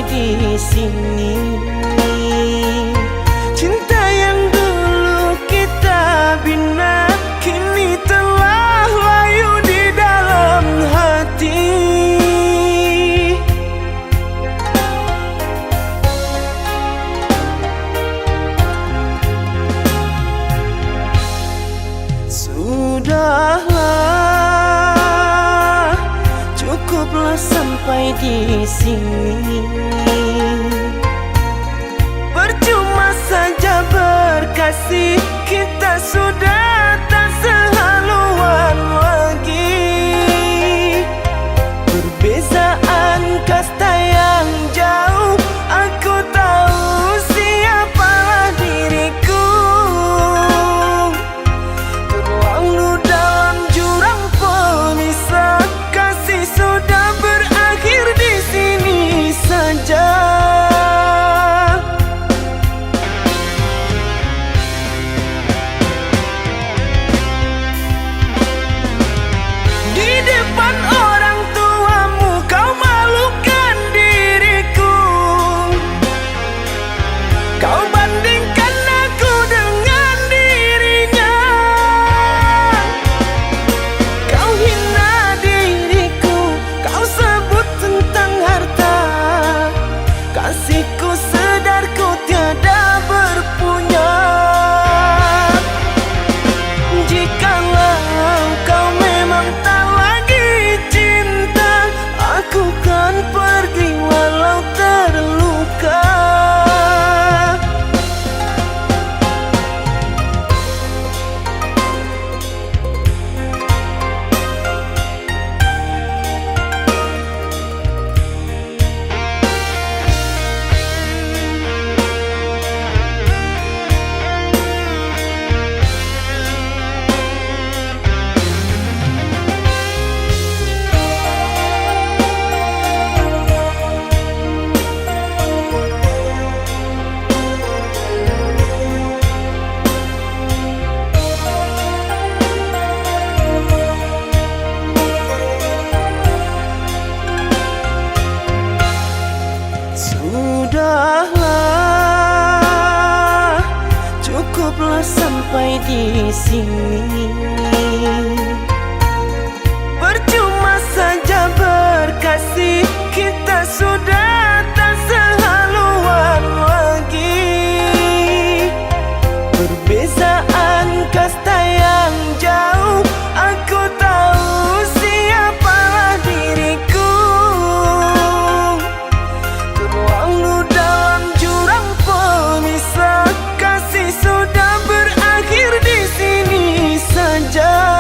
sampai di sini. Cinta yang dulu kita bina kini telah layu di dalam hati. Sudahlah, cukuplah sampai di sini. Percuma saja berkasih, kita sudah tak sehaluan lagi. Perbezaan kasta yang jauh, aku tahu siapalah diriku. Terlalu dalam jurang pemisah, kasih sudah berakhir di sini saja. Di depan orang tuamu kau malukan diriku. Kau bandingkan aku dengan dirinya. Kau hina diriku, kau sebut tentang harta. Kasihku sedarku tiada berpunya. Jikalau kau memang tak lagi cinta, aku kan pergi walau terluka. Sudahlah, cukuplah sampai di sini. Percuma saja berkasih, kita sudah tak sehaluan lagi. Perbezaan kasta yang jauh, aku tahu siapalah diriku. Terlalu dalam jurang pemisah, kasih sudah berakhir di sini saja.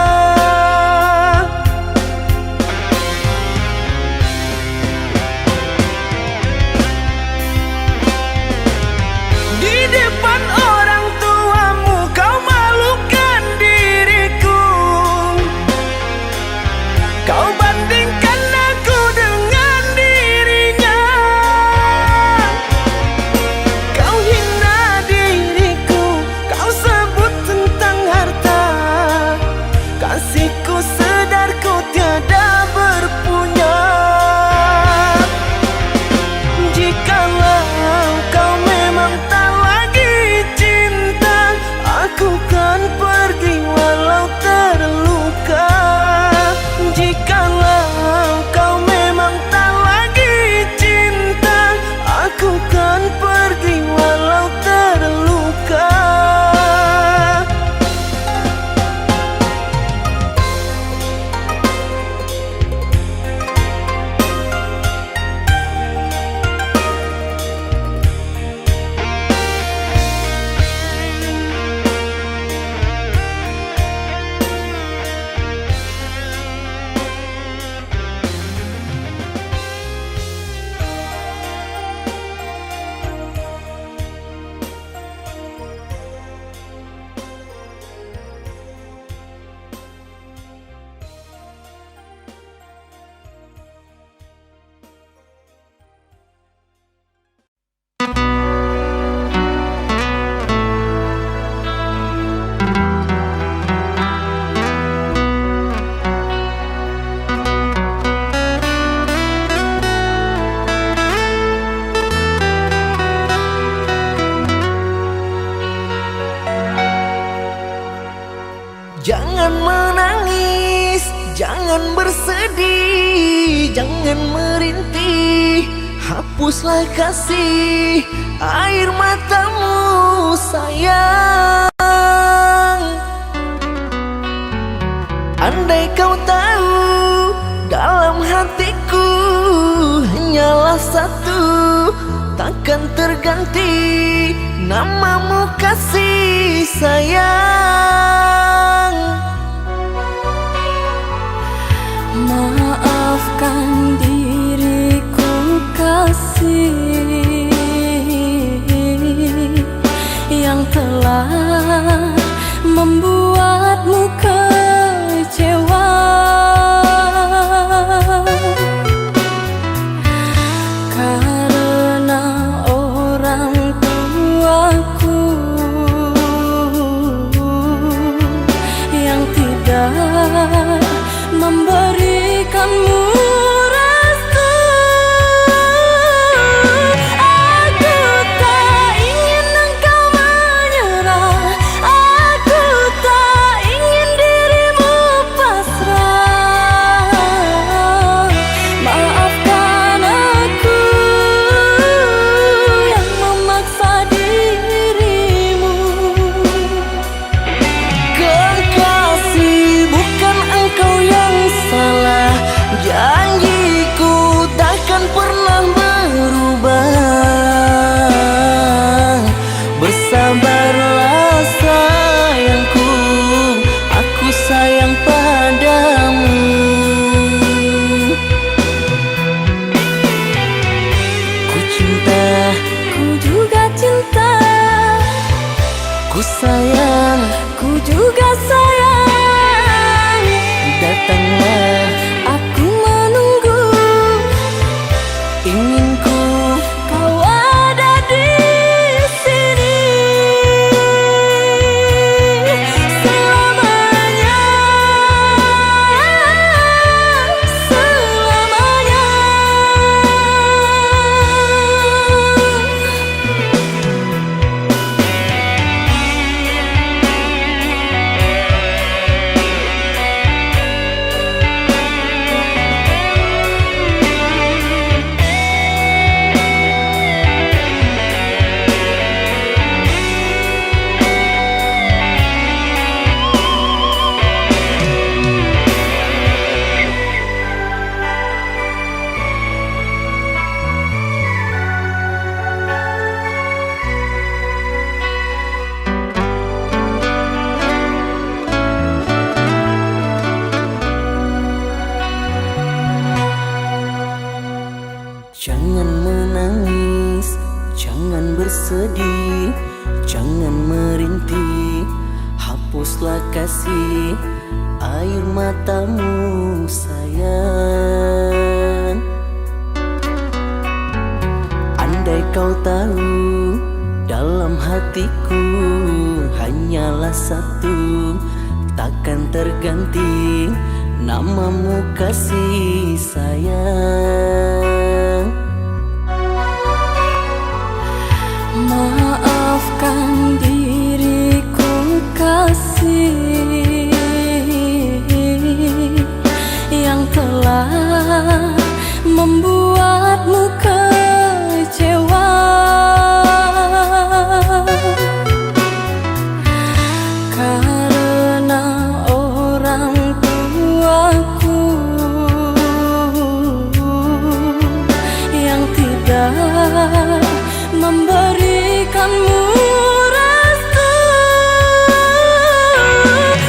Jangan menangis, jangan bersedih, jangan merintih. Hapuslah kasih air matamu sayang. Andai kau tahu dalam hatiku hanyalah satu, takkan terganti namamu kasih sayang. Maafkan diriku kasih yang telah membuatmu kecewa. Karena orang tuaku yang tidak memberikanmu restu. Aku tak ingin engkau menyerah, aku tak ingin dirimu pasrah. Maafkan aku yang memaksa dirimu. Kekasih, bukan engkau yang salah. Janjiku takkan pernah berubah. Bersabarlah sayangku, aku sayang padamu. Ku cinta, Ku juga cinta, ku sayang. ku juga sayang. Datanglah, Aku menunggu, inginku kau ada di sini selamanya, selamanya. jangan menangis, jangan bersedih, jangan merintih. Hapuslah kasih air matamu sayang. Andai kau tahu dalam hatiku hanyalah satu, takkan terganti namamu kasih sayang. Maafkan diriku kasih yang telah membuatmu kecewa. Karena orang tuaku yang tidak memberikanmu restu.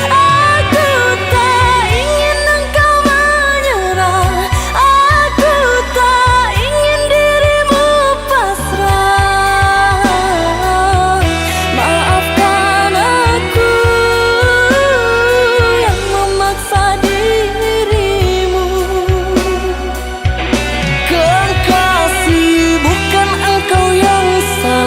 Aku tak ingin engkau menyerah, aku tak ingin dirimu pasrah. Maafkan aku yang memaksa dirimu. Kekasih, bukan engkau yang salah.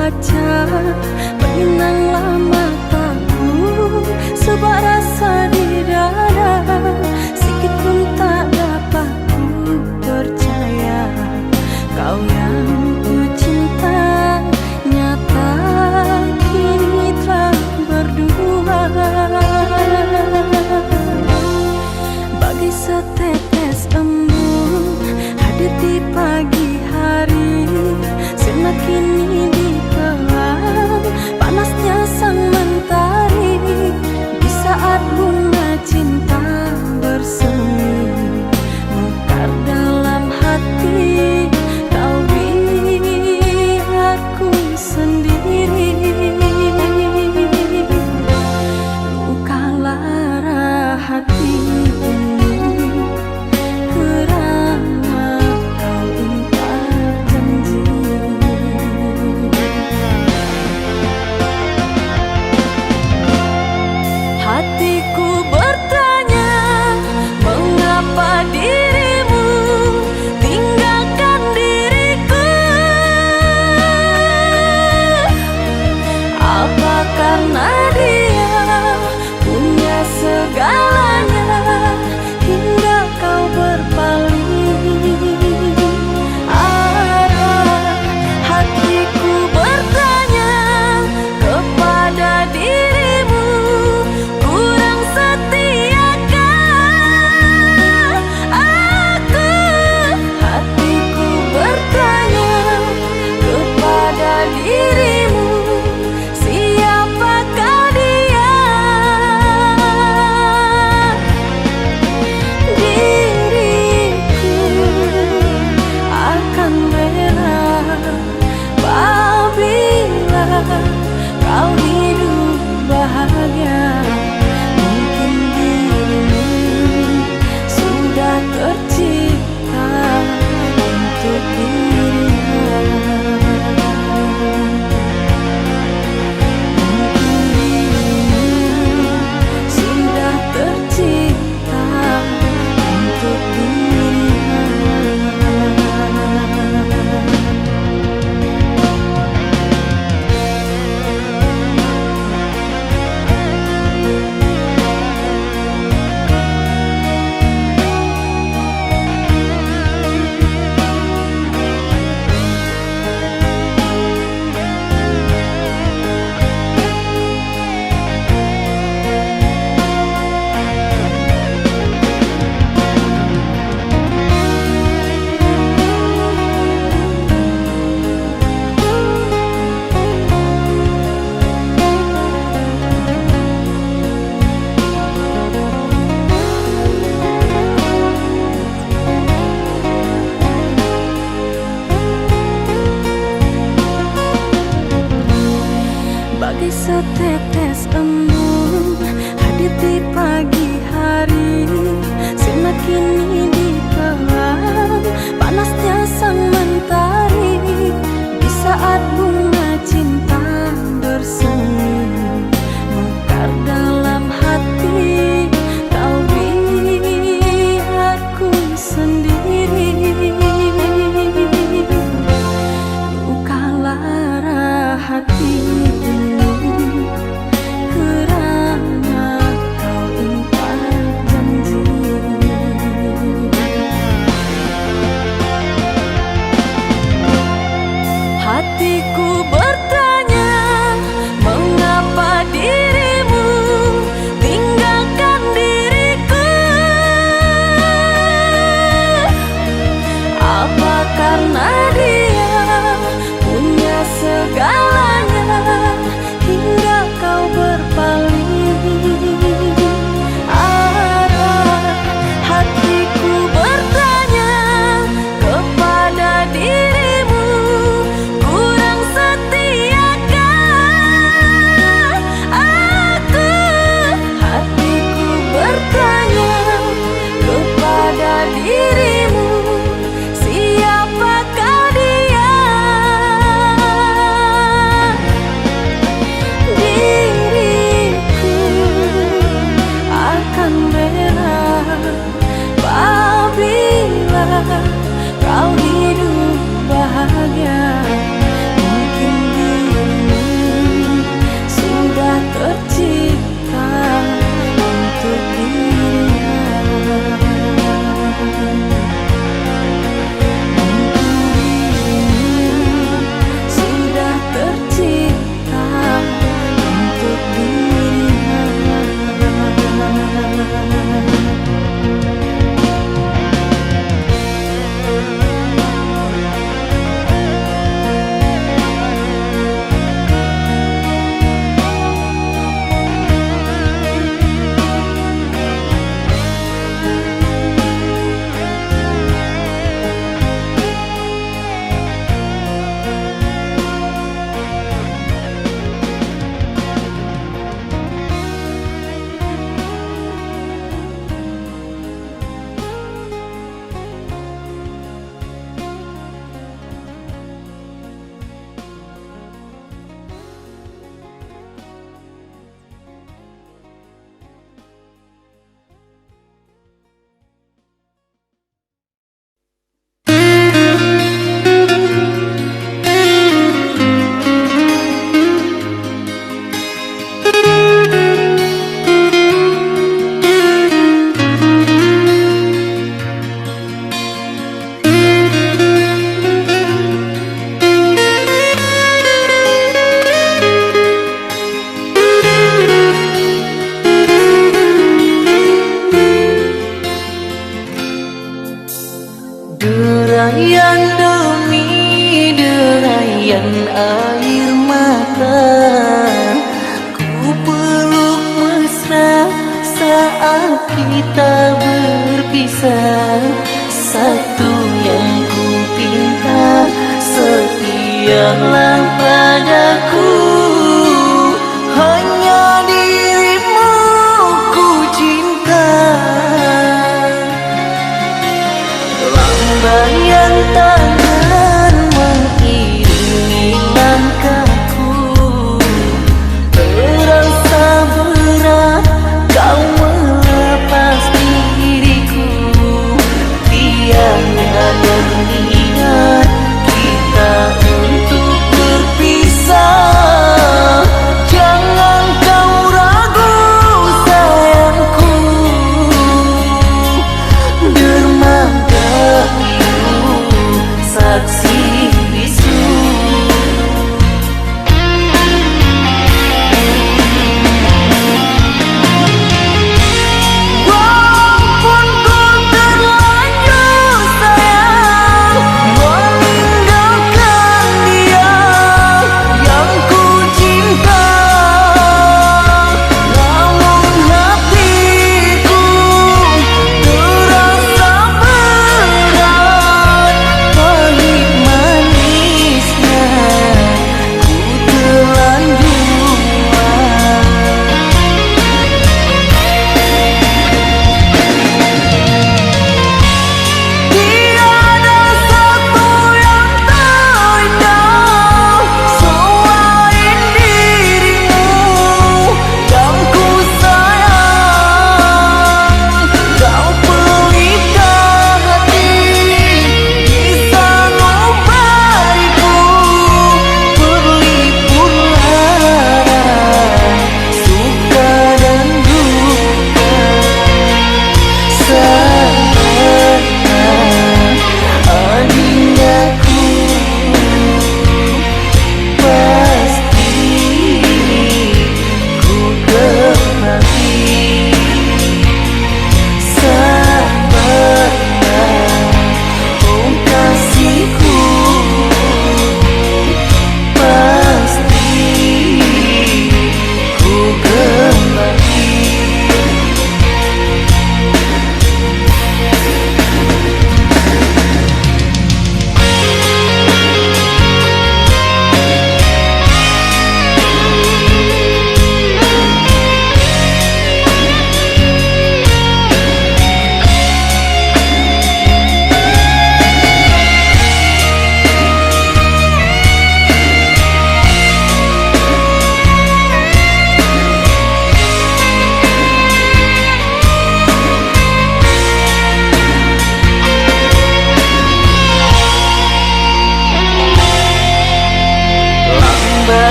baca, berlinanglah mataku, sebuah rasa di dada, sikit pun tak dapat ku percaya. Kau yang ku cinta nyata kini telah berdua. Bagai setetes embun hadir di pagi hari, sinar kini ditelan panasnya sang mentari. Di saat Derayan demi derayan air mata, ku peluk mesra saat kita berpisah. Satu yang ku pinta, setialah padaku. Hanya dirimu ku cinta. Lambaian tangan mengiringi langkahku, terasa berat kau melepas diriku. Tiada berniat kita untuk bertemu.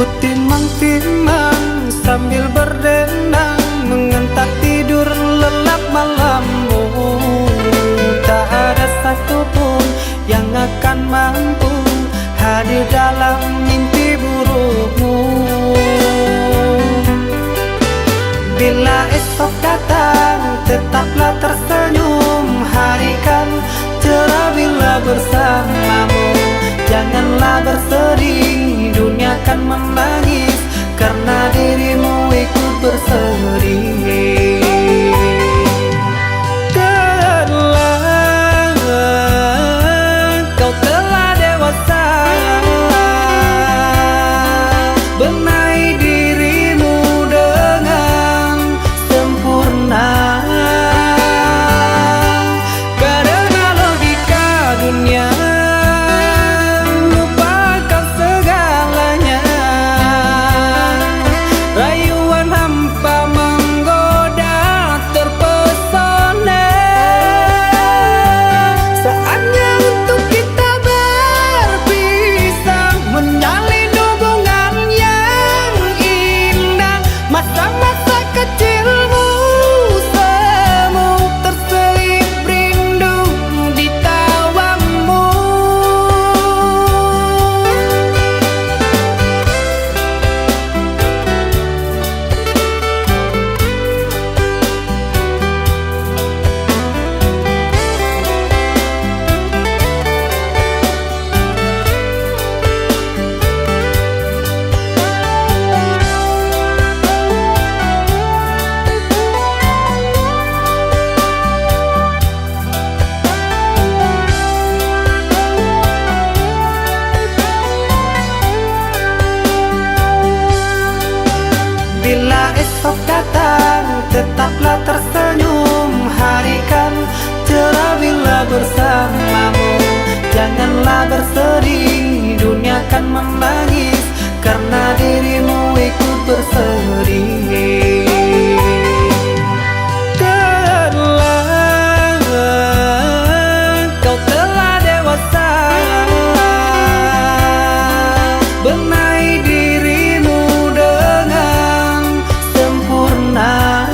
Ku timang-timang sambil berdendang, mengantar tidur lelap malammu. Tak ada satupun yang akan mampu hadir dalam mimpi burukmu. Bila esok datang, tetaplah tersenyum. Hari kan cerah bila bersamamu. Janganlah bersedih, dunia kan menangis karena dirimu ikut bersedih. Kau telah dewasa, benahi dirimu dengan sempurna. Karena logika dunia lupakan segalanya. Rayuan hampa menggoda terpesona. Saatnya untuk kita berpisah, menjalin hubungan yang indah. Masa-masa kecilmu semu terselip rindu di tawamu. Bila esok datang, tetaplah tersenyum. Hari kan cerah bila bersamamu. Janganlah bersedih, dunia kan menangis karena dirimu ikut bersedih. Kau telah dewasa, benahi dirimu dengan sempurna.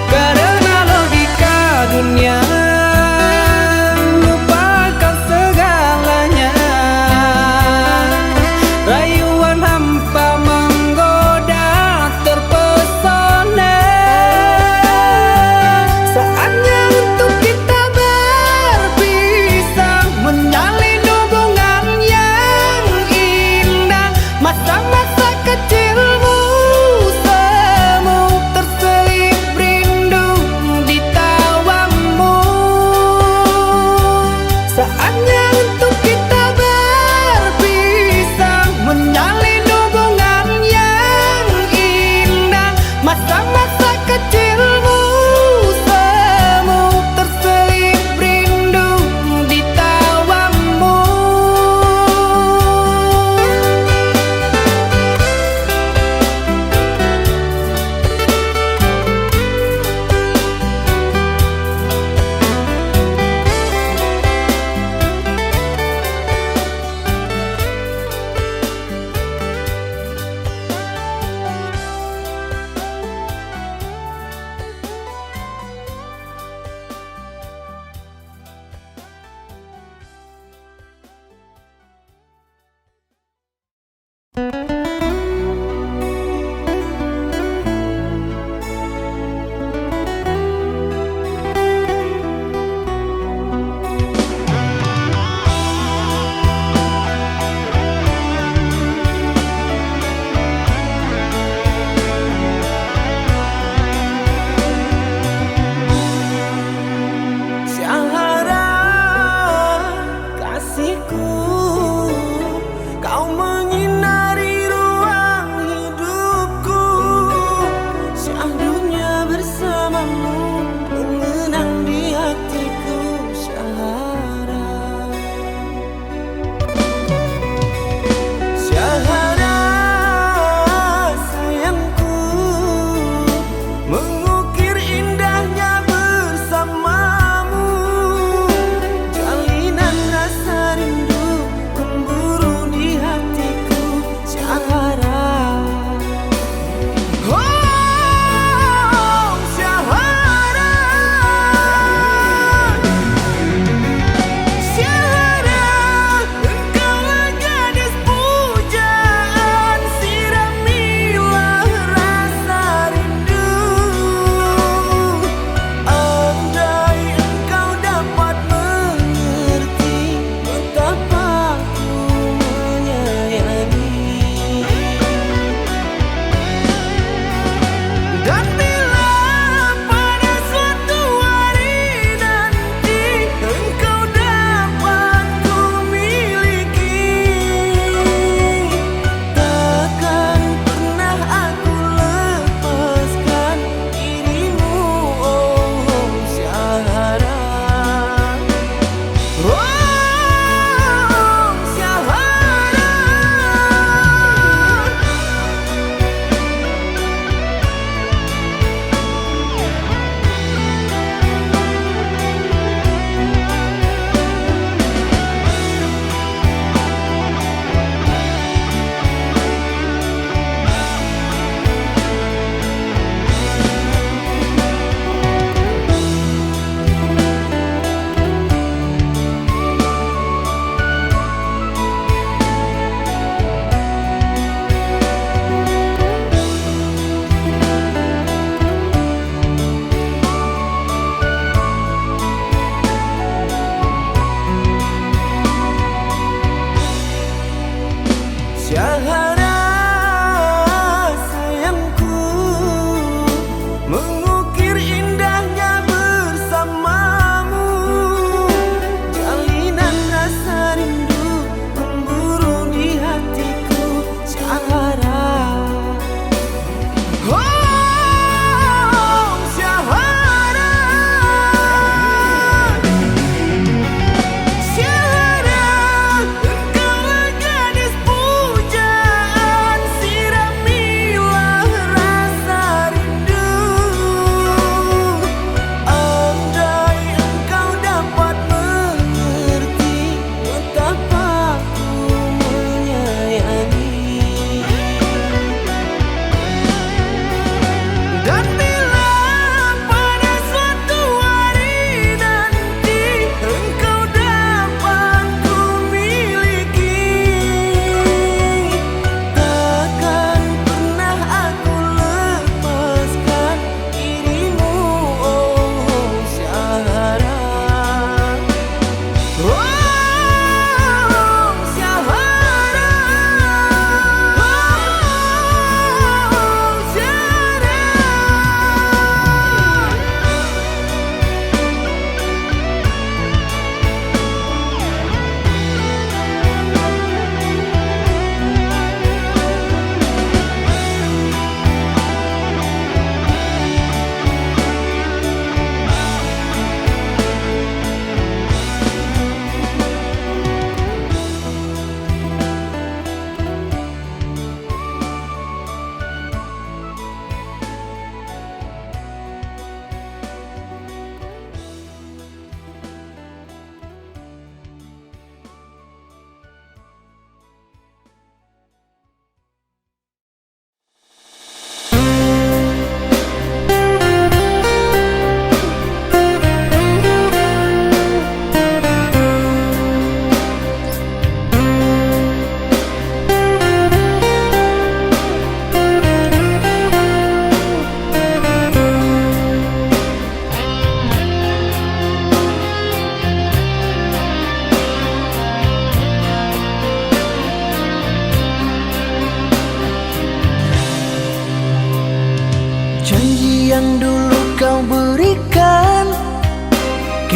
Karena logika dunia lupakan segalanya.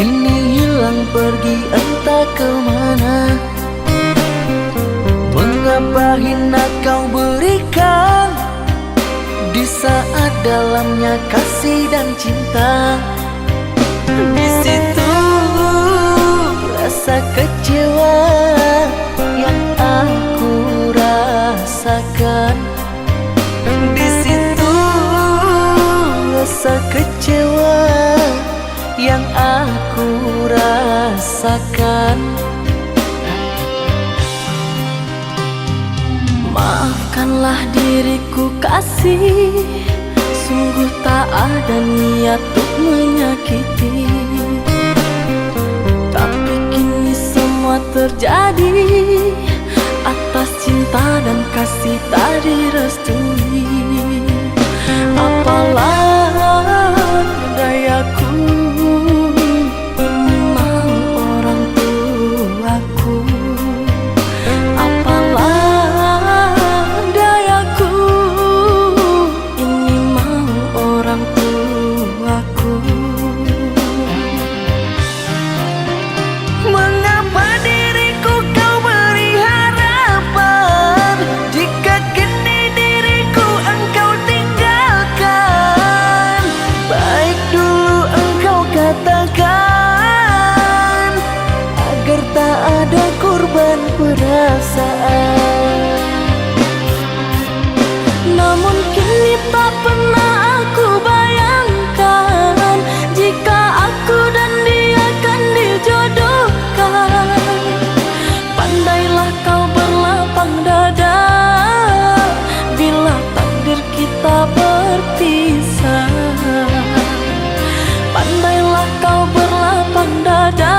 kini hilang pergi entah kemana. Mengapa hina kau berikan di saat dalamnya kasih dan cinta. Di situ rasa kecewa yang aku rasakan. Di situ rasa kecewa yang aku rasakan. Maafkanlah diriku kasih, sungguh tak ada niat untuk menyakiti. Tapi kini semua terjadi atas cinta dan kasih tak direstui. Apalah dayaku, ini mau orang tuaku. Apalah dayaku, ini mau orang tuaku. Mengapa diriku kau beri harapan jika kini diriku engkau tinggalkan? Baik dulu engkau katakan agar tak ada korban perasaan. Namun kini tak pernah aku bayangkan jika aku dan dia akan dijodohkan. Pandailah kau berlapang dada bila takdir kita berpisah. Pandailah kau berlapang dada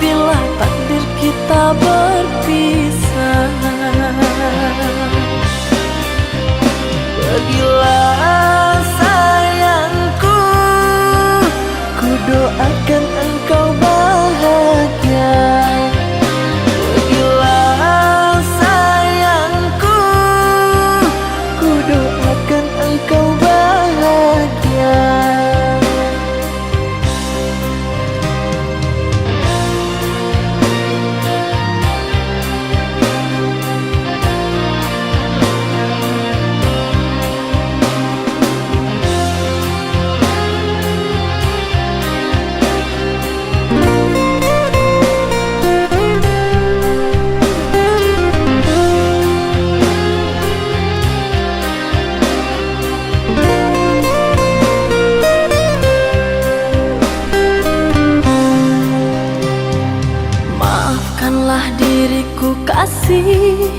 bila takdir kita berpisah. Pergilah sayangku, ku doakan engkau bahagia. Pergilah sayangku, ku doakan engkau bahagia. Maafkanlah diriku kasih,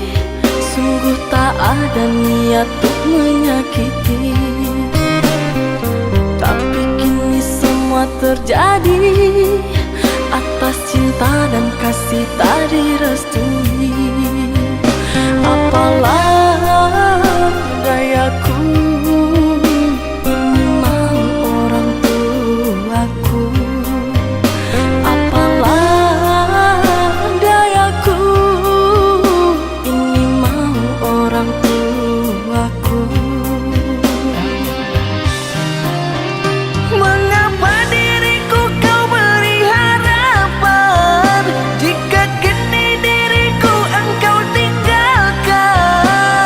sungguh tak ada niat untuk menyakiti. Tapi kini semua terjadi atas cinta dan kasih tak direstui. Apalah dayaku, ini mau orang tuaku. Apalah dayaku, ini mau orang tuaku. Mengapa diriku kau beri harapan jika kini diriku engkau tinggalkan?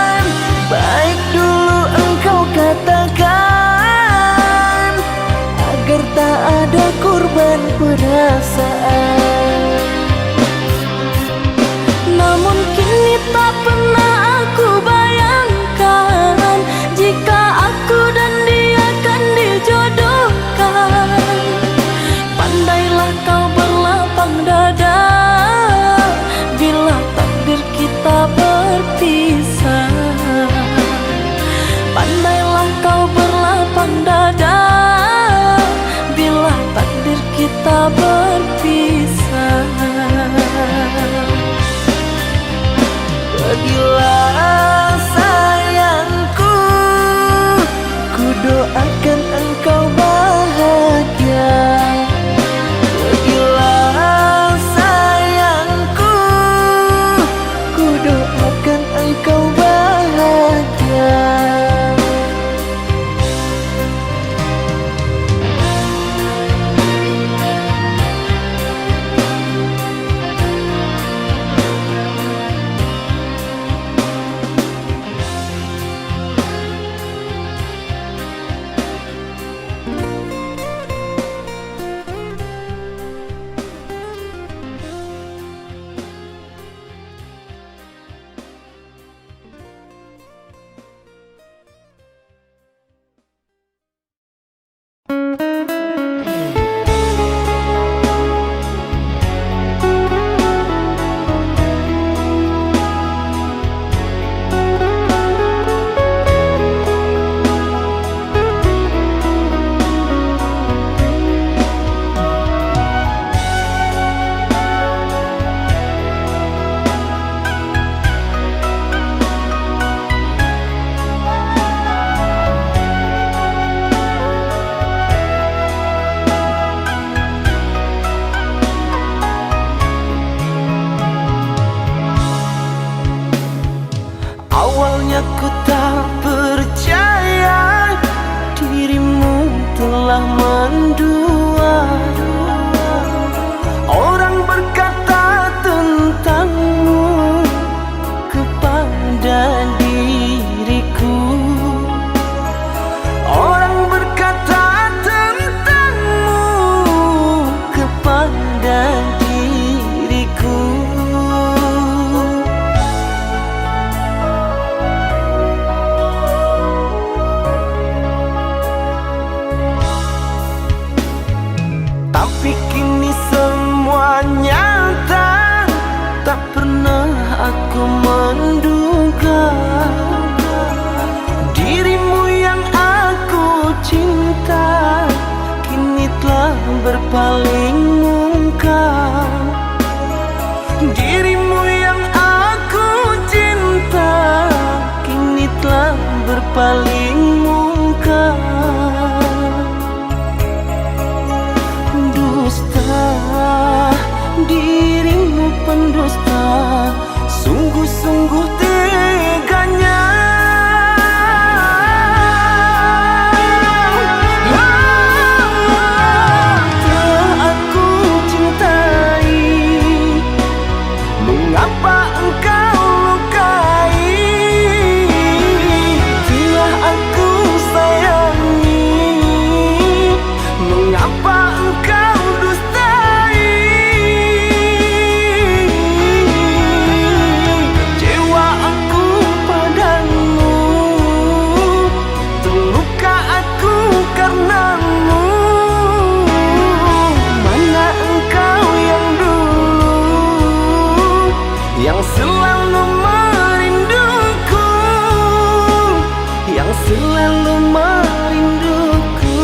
berpaling mungkam. Dirimu yang aku cinta kini telah berpaling mungkam. Dusta, dirimu pendusta, sungguh-sungguh teganya. Telah aku cintai, mengapa engkau lukai? Telah aku sayangi, mengapa engkau dustai? Kecewa aku padamu, terluka aku karenamu. Mana engkau yang dulu, yang selalu merinduku, yang selalu merinduku.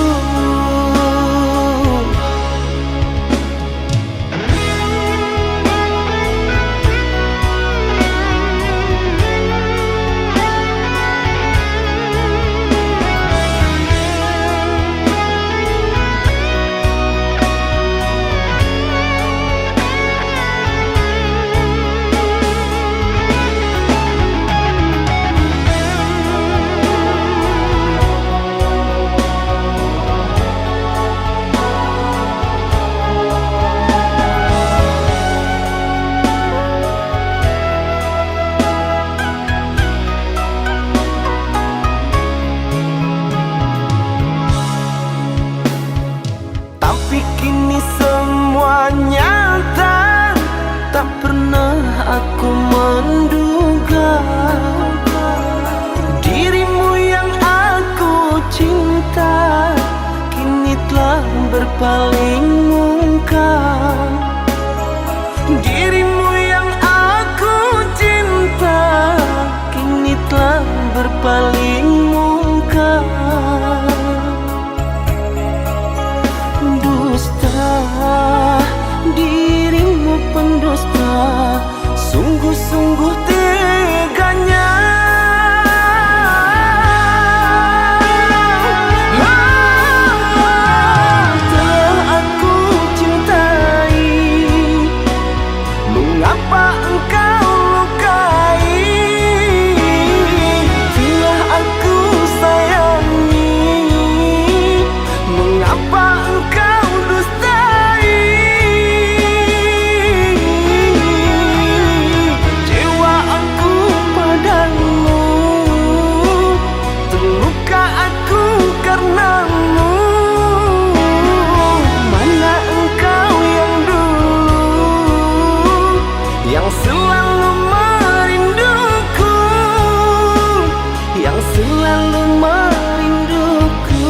Tapi kini semua nyata, tak pernah aku menduga. Dirimu yang aku cinta kini telah berpaling mungkam. Dirimu yang aku cinta kini telah berpaling mungkam. Dusta, dirimu pendusta, sungguh-sungguh teganya. Telah aku cintai, mengapa engkau lukai? Telah aku sayangi, mengapa engkau dustai? Kecewa aku padamu, terluka aku karenamu. Mana engkau yang dulu, yang selalu merinduku, yang selalu merinduku.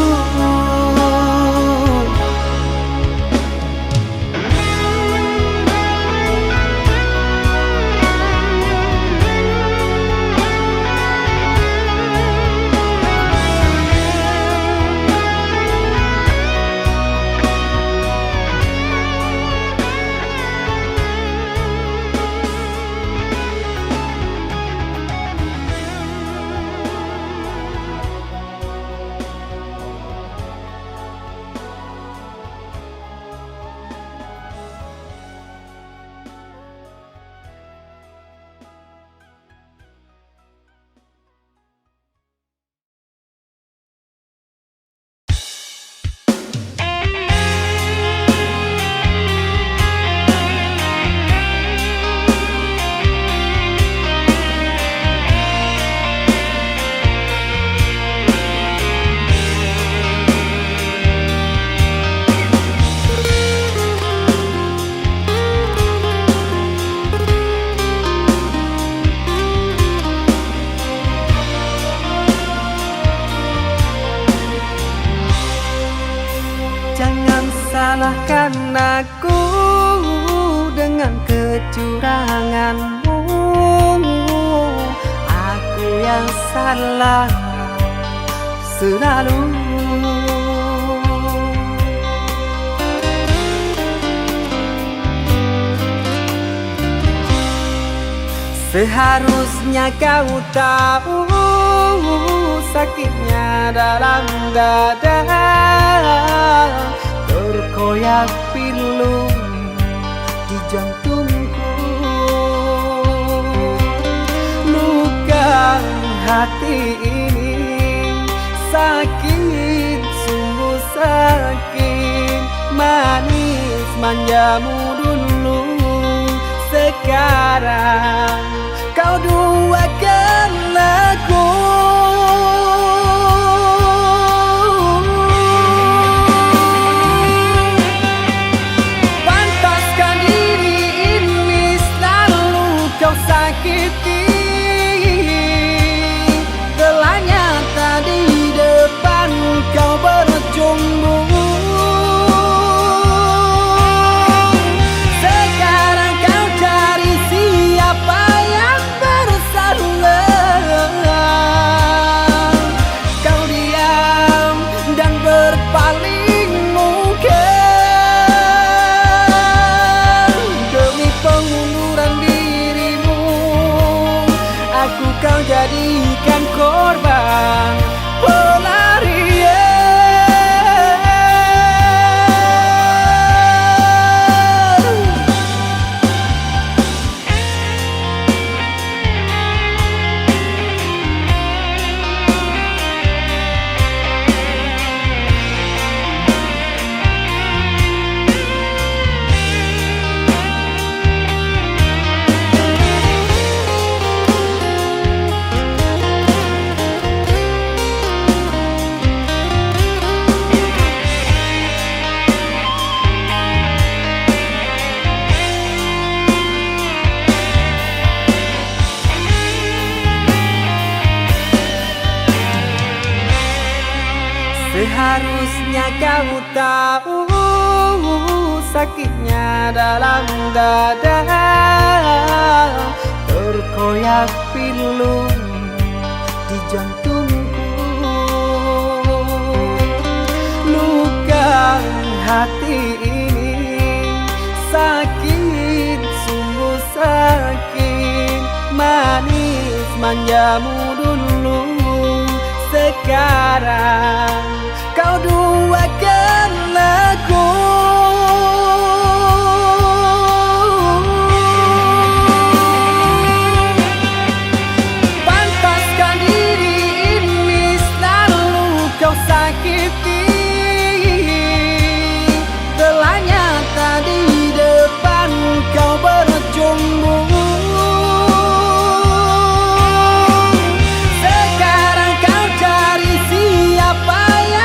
Salahkan aku dengan kecuranganmu. Aku yang salah selalu. Seharusnya kau tahu sakitnya dalam dada, terkoyak pilu di jantungku. Luka hati ini sakit, sungguh sakit. Manis manjamu dulu, sekarang kau duakan aku. Pantaskah diri ini selalu kau sakiti? Telah nyata di depan kau berjumpa. Kau jadikan korban pelarian. Seharusnya kau tahu sakitnya dalam dada, terkoyak pilu di jantungku. Luka hati ini sakit, sungguh sakit. Manis manjamu dulu, sekarang kau duakan aku. Pantaskah diri ini selalu kau sakiti? Telah nyata di depan kau berjumpa. Sekarang kau cari siapa yang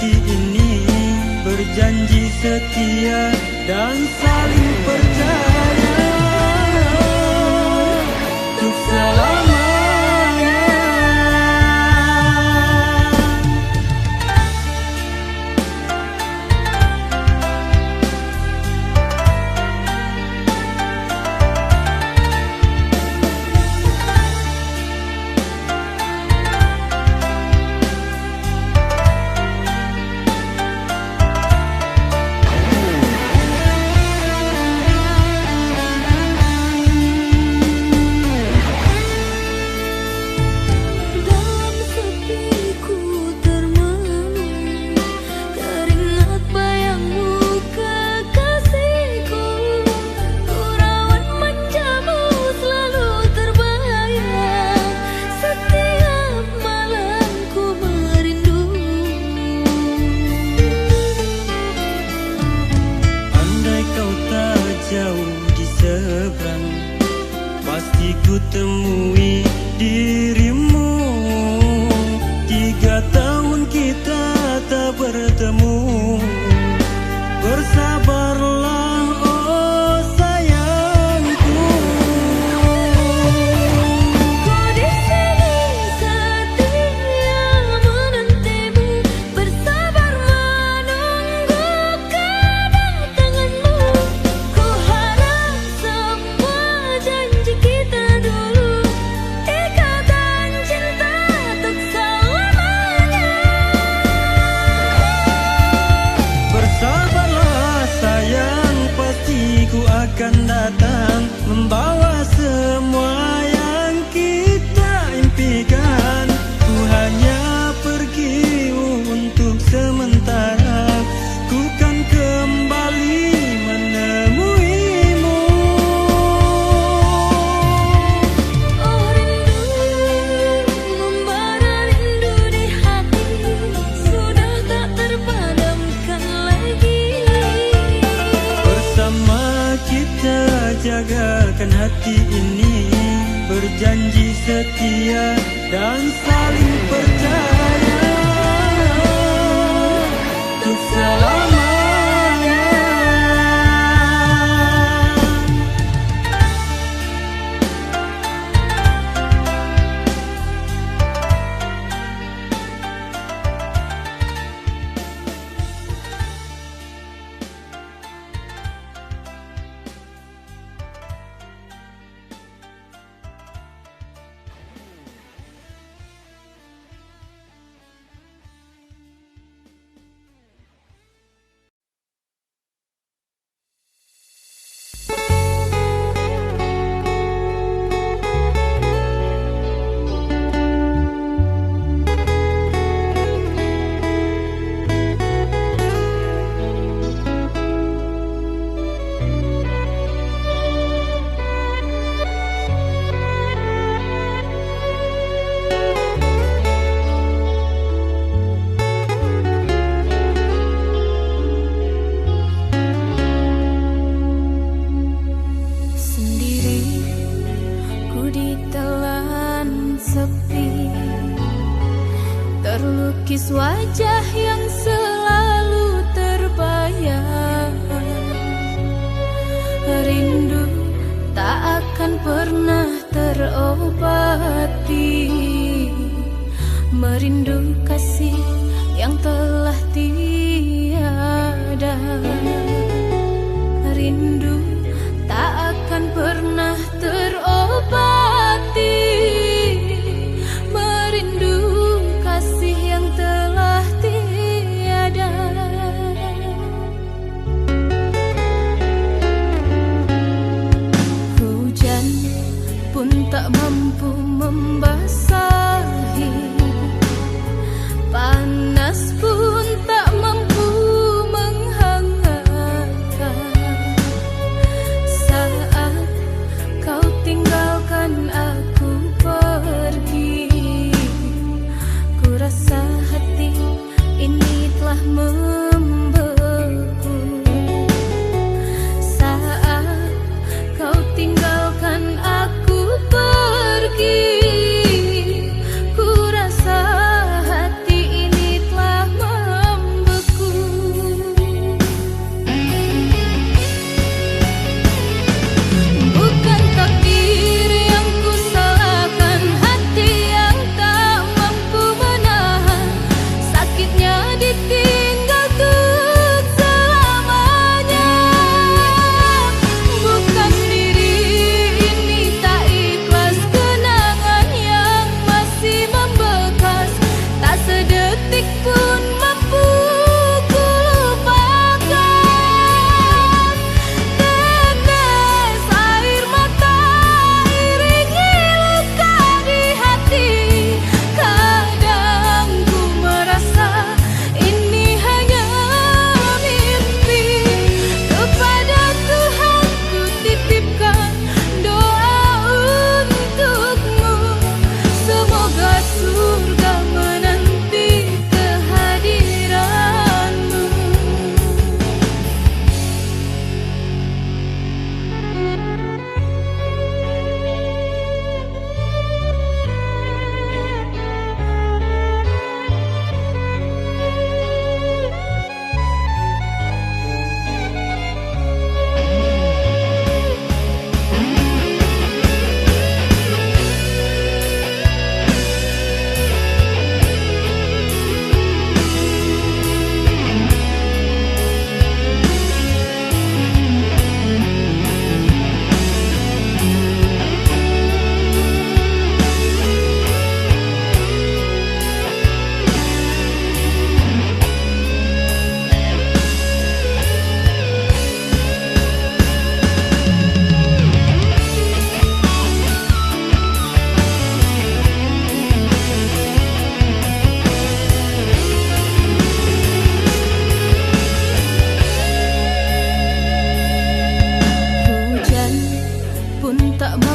hati ini berjanji setia dan saling percaya untuk selamanya. Jauh di seberang, pasti ku temui dirimu. 3 tahun kita tak bertemu. Bersabarlah oh sayangku. Ku di sini setia menantimu, bersabar menunggu kedatanganmu. Ku harap semua janji kita dulu, ikatan cinta untuk selamanya. Bersabarlah sayang, pasti ku akan datang, membawa semua yang kita impikan. Ku hanya pergi untuk sementara, ku kan kembali menemuimu. Oh rindu, membara rindu di hati, sudah tak terpadamkan lagi. Bersama kita jagakan hati ini, berjanji setia dan saling percaya untuk selamanya. Terlukis wajah yang selalu terbayang, rindu tak akan pernah terobati, merindu kasih yang telah tiada. Rindu tak akan pernah terobati, merindu kasih yang telah tiada. Hujan pun tak mampu membasahi, panas pun tak mampu menghangatkan. Saat kau tinggalkan aku pergi, ku rasa hati ini telah membeku. Saat kau tinggalkan aku pergi,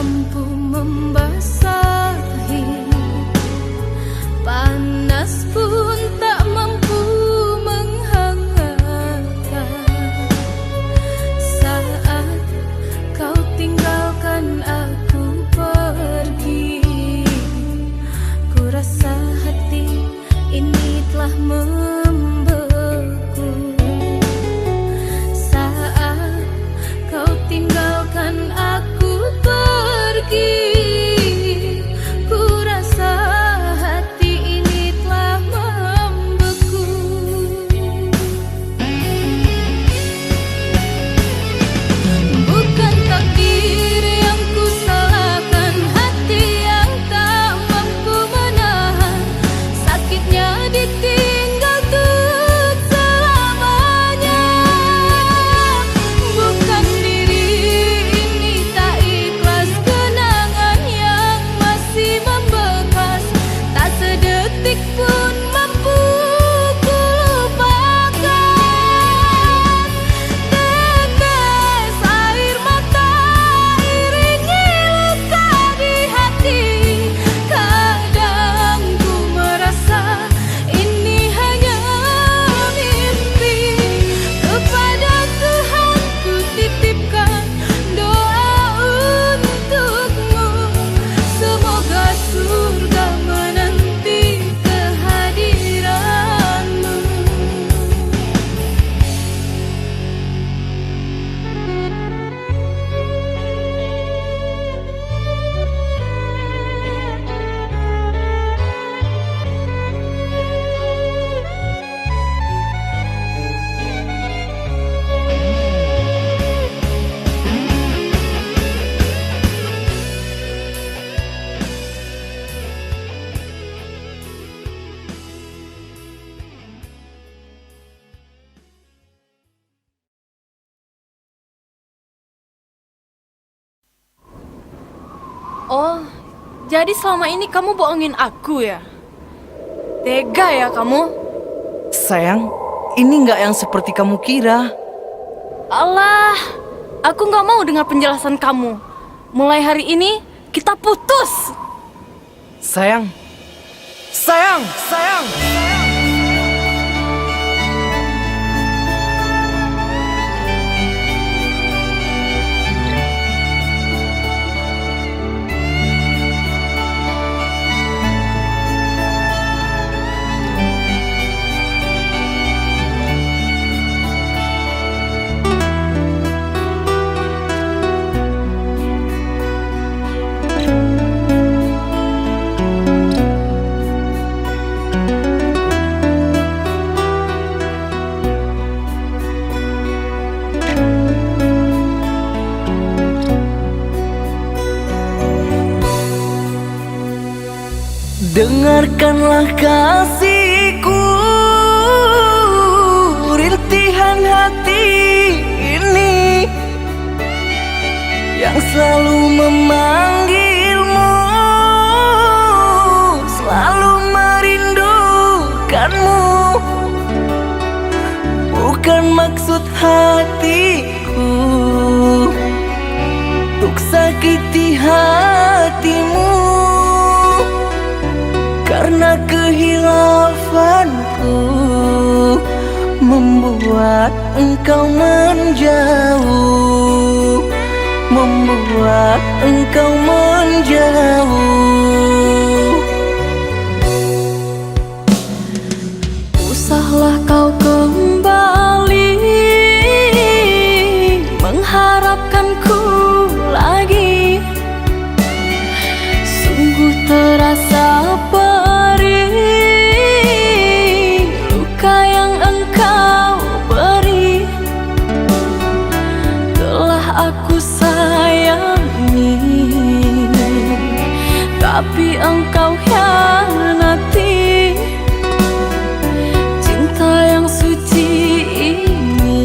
mampu membasahi, panas pun tak mampu menghangatkan. Saat kau tinggalkan aku pergi, ku rasa hati ini telah membeku. Saat kau tinggalkan aku pergi, ku rasa hati ini telah membeku. Bukan takdir yang ku salahkan, hati yang tak mampu menahan sakitnya ditinggal untuk selamanya. Bukan diri ini tak ikhlas, kenangan yang masih membekas tak sedetik pun mampu ku lupakan. Tetes air mata iringi luka di hati. Kadang ku merasa ini hanya mimpi. Kepada Tuhan ku titipkan doa untukmu, semoga surga menanti kehadiranmu. Oh, jadi selama ini kamu bohongin aku ya? Tega ya kamu? Sayang, ini nggak yang seperti kamu kira. Alah, aku nggak mau dengar penjelasan kamu. Mulai hari ini, kita putus. Sayang, sayang, sayang. Dengarkanlah kasihku, rintihan hati ini yang selalu memanggilmu, selalu merindukanmu. Bukan maksud hatiku untuk sakiti hatimu, karena kehilafanku membuat engkau menjauh, membuat engkau menjauh. Usahlah kau kembali mengharapkanku lagi. Sungguh terasa perih luka yang engkau beri. Telah aku sayangi, tapi engkau hianati. Cinta yang suci ini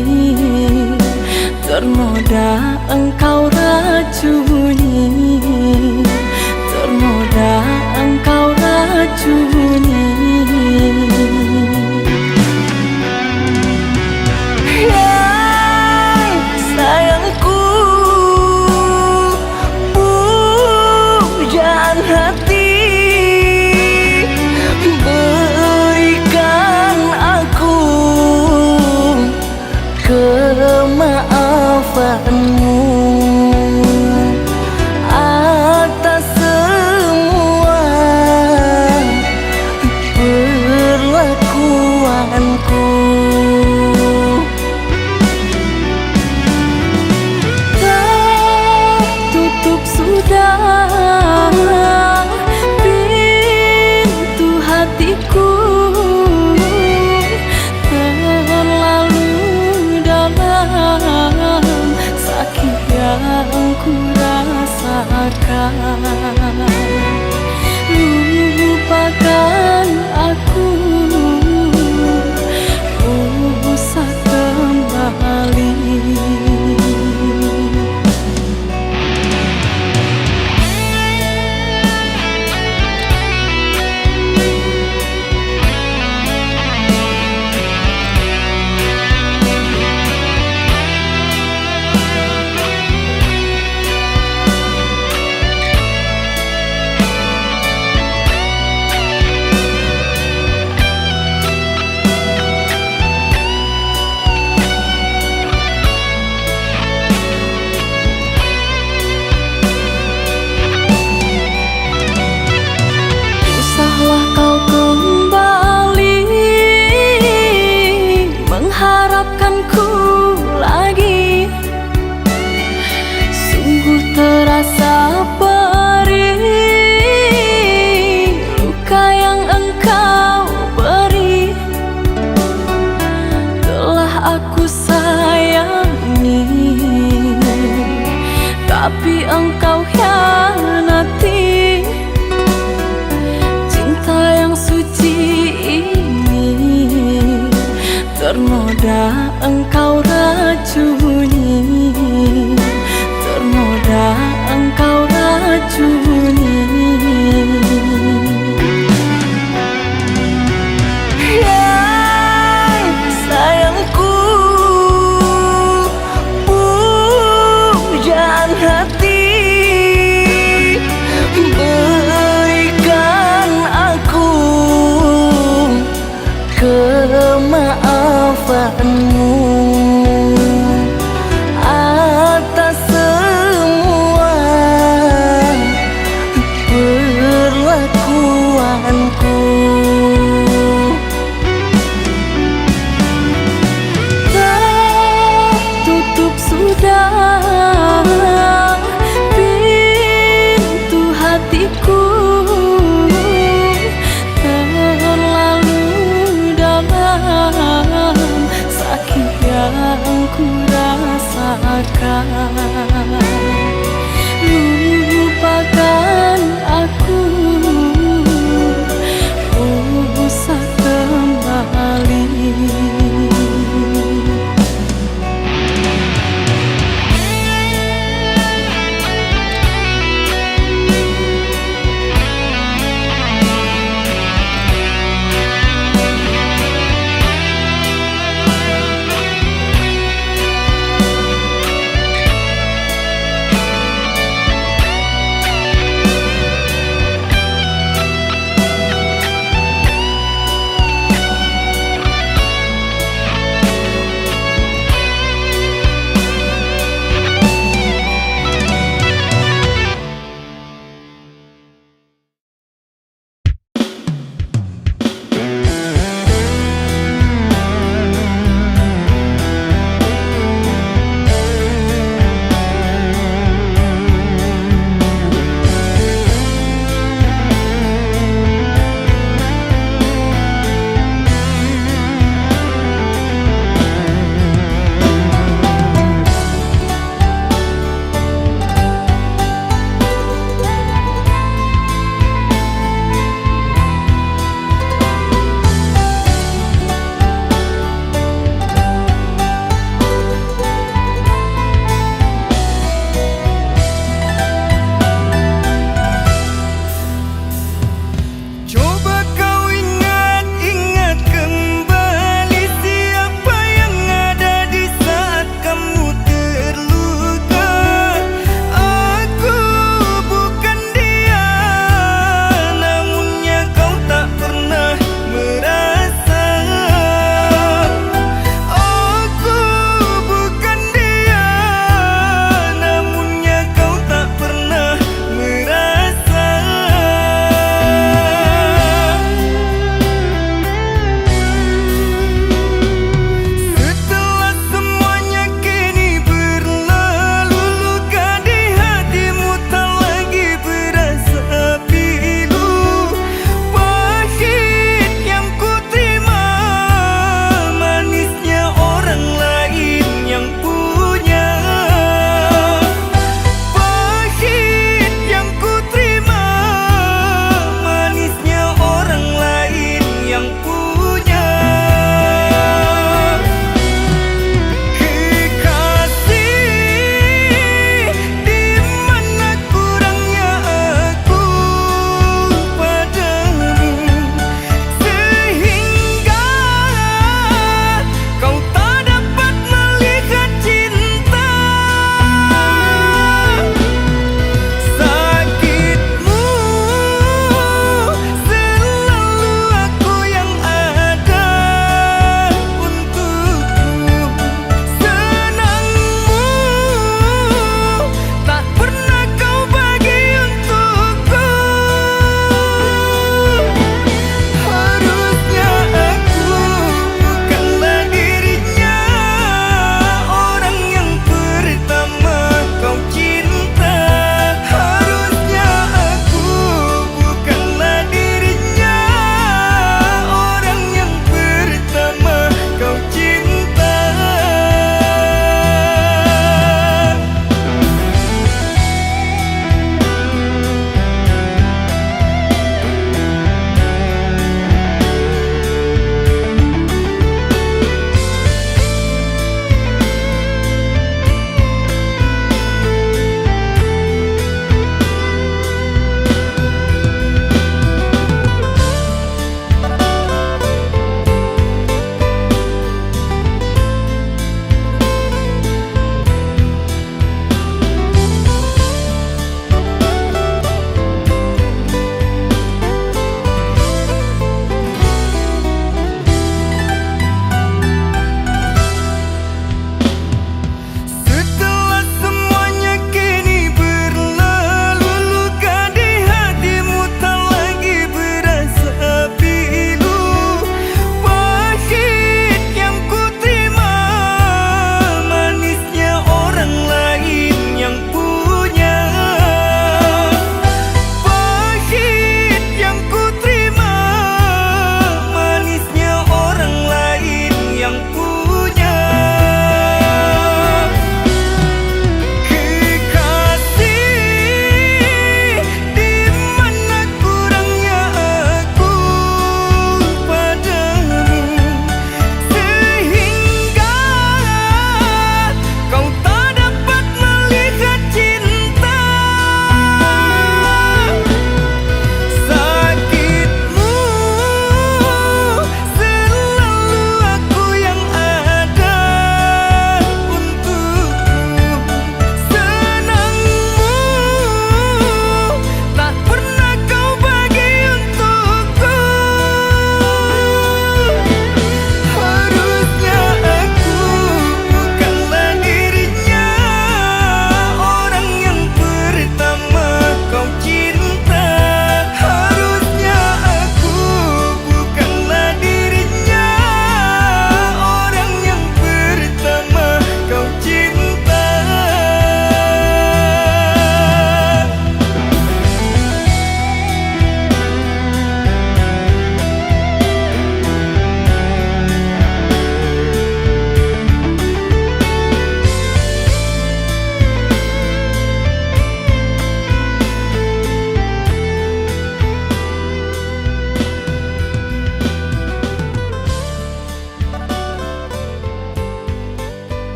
ternoda engkau racuni, ternoda engkau racuni. Yang sayangku, hati, berikan aku kemaafanmu atas semua perlakuanku. Tertutup sudah pintu hatiku, terlalu dalam sakit yang ku rasakan.